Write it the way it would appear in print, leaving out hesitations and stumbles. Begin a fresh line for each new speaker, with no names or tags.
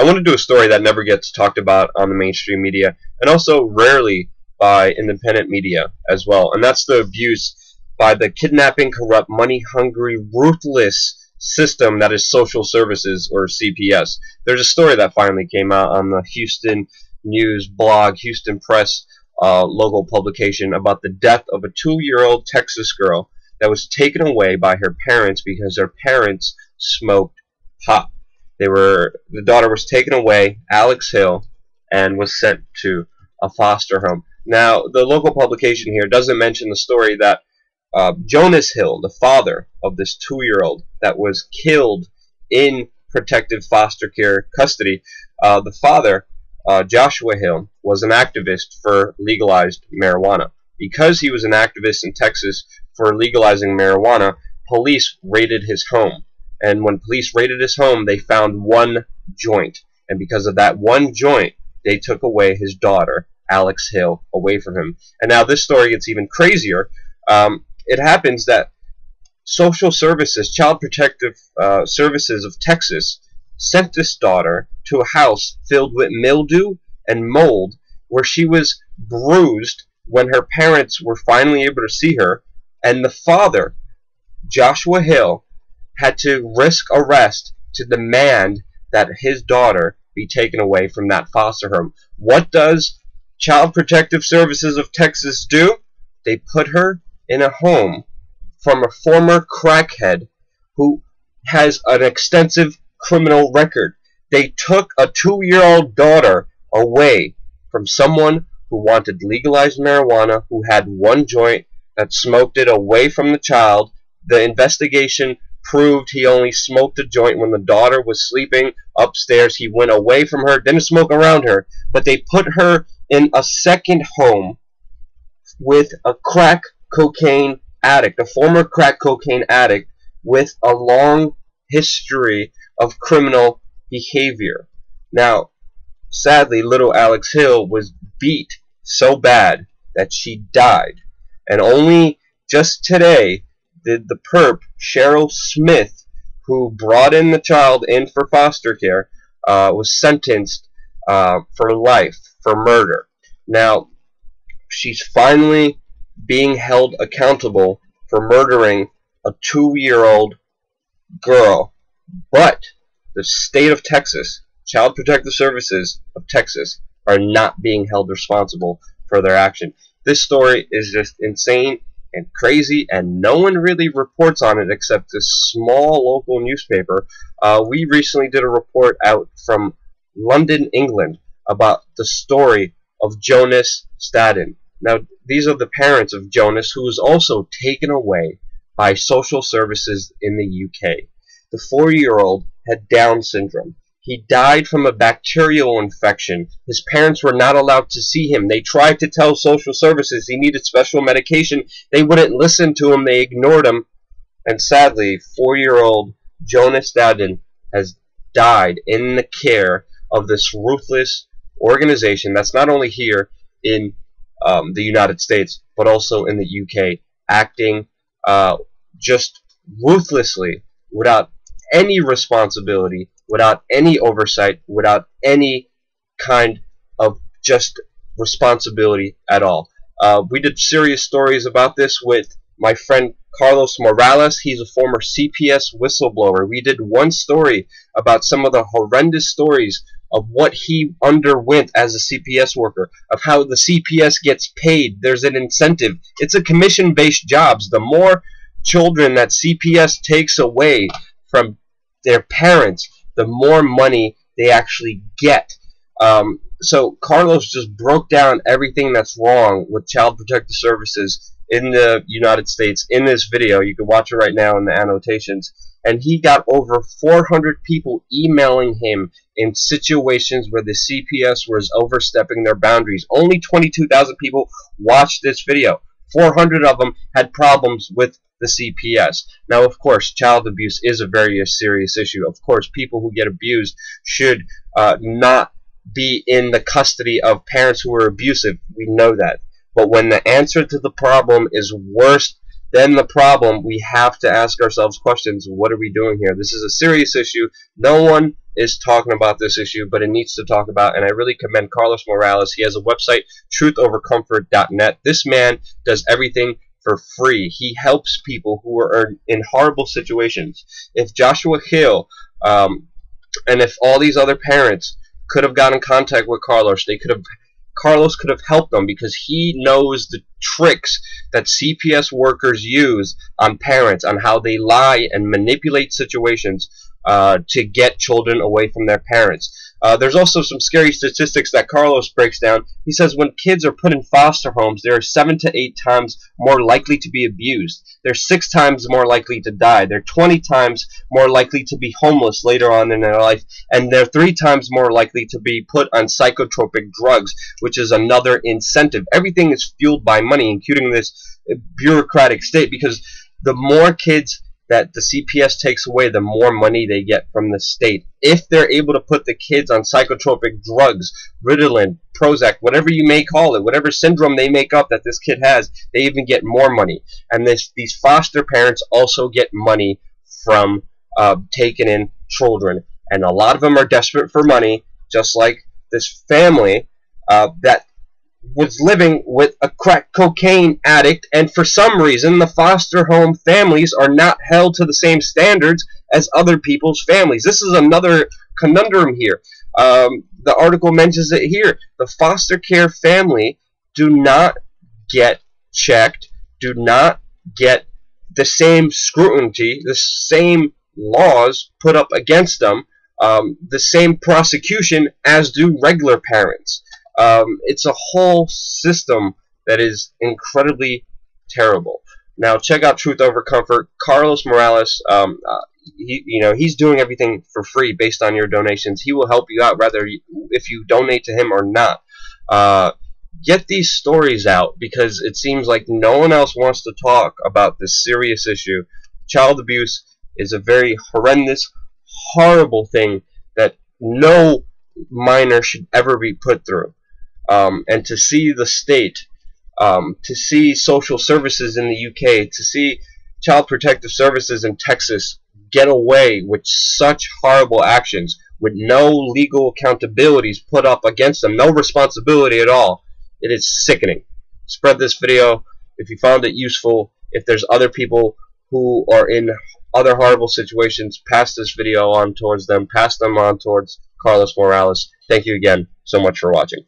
I want to do a story that never gets talked about on the mainstream media, and also rarely by independent media as well, and that's the abuse by the kidnapping, corrupt, money-hungry, ruthless system that is social services, or CPS. There's a story that finally came out on the Houston News blog, Houston Press local publication, about the death of a 2-year-old Texas girl that was taken away by her parents because her parents smoked pot. The daughter was taken away, Alex Hill, and was sent to a foster home. Now, the local publication here doesn't mention the story that Jonas Hill, the father of this 2-year-old that was killed in protective foster care custody, the father, Joshua Hill, was an activist for legalized marijuana. Because he was an activist in Texas for legalizing marijuana, police raided his home. And when police raided his home, they found one joint. And because of that one joint, they took away his daughter, Alex Hill, away from him. And now this story gets even crazier. It happens that social services, child protective services of Texas, sent this daughter to a house filled with mildew and mold, where she was bruised when her parents were finally able to see her, and the father, Joshua Hill, had to risk arrest to demand that his daughter be taken away from that foster home. What does Child Protective Services of Texas do? They put her in a home from a former crackhead who has an extensive criminal record. They took a 2-year-old daughter away from someone who wanted legalized marijuana, who had one joint, that smoked it away from the child. The investigation proved he only smoked a joint when the daughter was sleeping upstairs. He went away from her, didn't smoke around her, but they put her in a second home with a crack cocaine addict, a former crack cocaine addict with a long history of criminal behavior. Now, sadly, little Alex Hill was beat so bad that she died. And only just today did the perp, Cheryl Smith, who brought in the child in for foster care, was sentenced for life for murder. Now, she's finally being held accountable for murdering a 2-year-old girl. But the state of Texas, Child Protective Services of Texas, are not being held responsible for their action. This story is just insane and crazy, and no one really reports on it except this small local newspaper. We recently did a report out from London, England, about the story of Jonas Staden. Now, these are the parents of Jonas, who was also taken away by social services in the UK. The 4-year-old had Down syndrome. He died from a bacterial infection. His parents were not allowed to see him. They tried to tell social services he needed special medication. They wouldn't listen to him. They ignored him. And sadly, 4-year-old Jonas Staden has died in the care of this ruthless organization that's not only here in the United States, but also in the UK, acting just ruthlessly, without any responsibility, without any oversight, without any kind of just responsibility at all. We did serious stories about this with my friend Carlos Morales. He's a former CPS whistleblower. We did one story about some of the horrendous stories of what he underwent as a CPS worker, of how the CPS gets paid. There's an incentive. It's a commission-based jobs. The more children that CPS takes away from their parents, the more money they actually get. So Carlos just broke down everything that's wrong with Child Protective Services in the United States in this video. You can watch it right now in the annotations. And he got over 400 people emailing him in situations where the CPS was overstepping their boundaries. Only 22,000 people watched this video. 400 of them had problems with the CPS. Now, of course, child abuse is a very serious issue. Of course, people who get abused should not be in the custody of parents who are abusive. We know that. But when the answer to the problem is worse then the problem, we have to ask ourselves questions. What are we doing here? This is a serious issue. No one is talking about this issue, but it needs to talk about, and I really commend Carlos Morales. He has a website, truthovercomfort.net. This man does everything for free. He helps people who are in horrible situations. If Joshua Hill and if all these other parents could have gotten in contact with Carlos, Carlos could have helped them, because he knows the tricks that CPS workers use on parents, on how they lie and manipulate situations to get children away from their parents. There's also some scary statistics that Carlos breaks down. He says when kids are put in foster homes, they are 7 to 8 times more likely to be abused. They're 6 times more likely to die. They're 20 times more likely to be homeless later on in their life. And they're 3 times more likely to be put on psychotropic drugs, which is another incentive. Everything is fueled by money, including this bureaucratic state, because the more kids that the CPS takes away, the more money they get from the state. If they're able to put the kids on psychotropic drugs, Ritalin, Prozac, whatever you may call it, whatever syndrome they make up that this kid has, they even get more money. And these foster parents also get money from taking in children. And a lot of them are desperate for money, just like this family that was living with a crack cocaine addict, and for some reason the foster home families are not held to the same standards as other people's families. This is another conundrum here. The article mentions it here. The foster care family do not get checked, do not get the same scrutiny, the same laws put up against them, the same prosecution as do regular parents. It's a whole system that is incredibly terrible. Now check out Truth Over Comfort. Carlos Morales, he's doing everything for free based on your donations. He will help you out, whether if you donate to him or not. Get these stories out, because it seems like no one else wants to talk about this serious issue. Child abuse is a very horrendous, horrible thing that no minor should ever be put through. And to see the state, to see social services in the UK, to see child protective services in Texas get away with such horrible actions with no legal accountabilities put up against them, no responsibility at all, it is sickening. Spread this video if you found it useful. If there's other people who are in other horrible situations, pass this video on towards them, pass them on towards Carlos Morales. Thank you again so much for watching.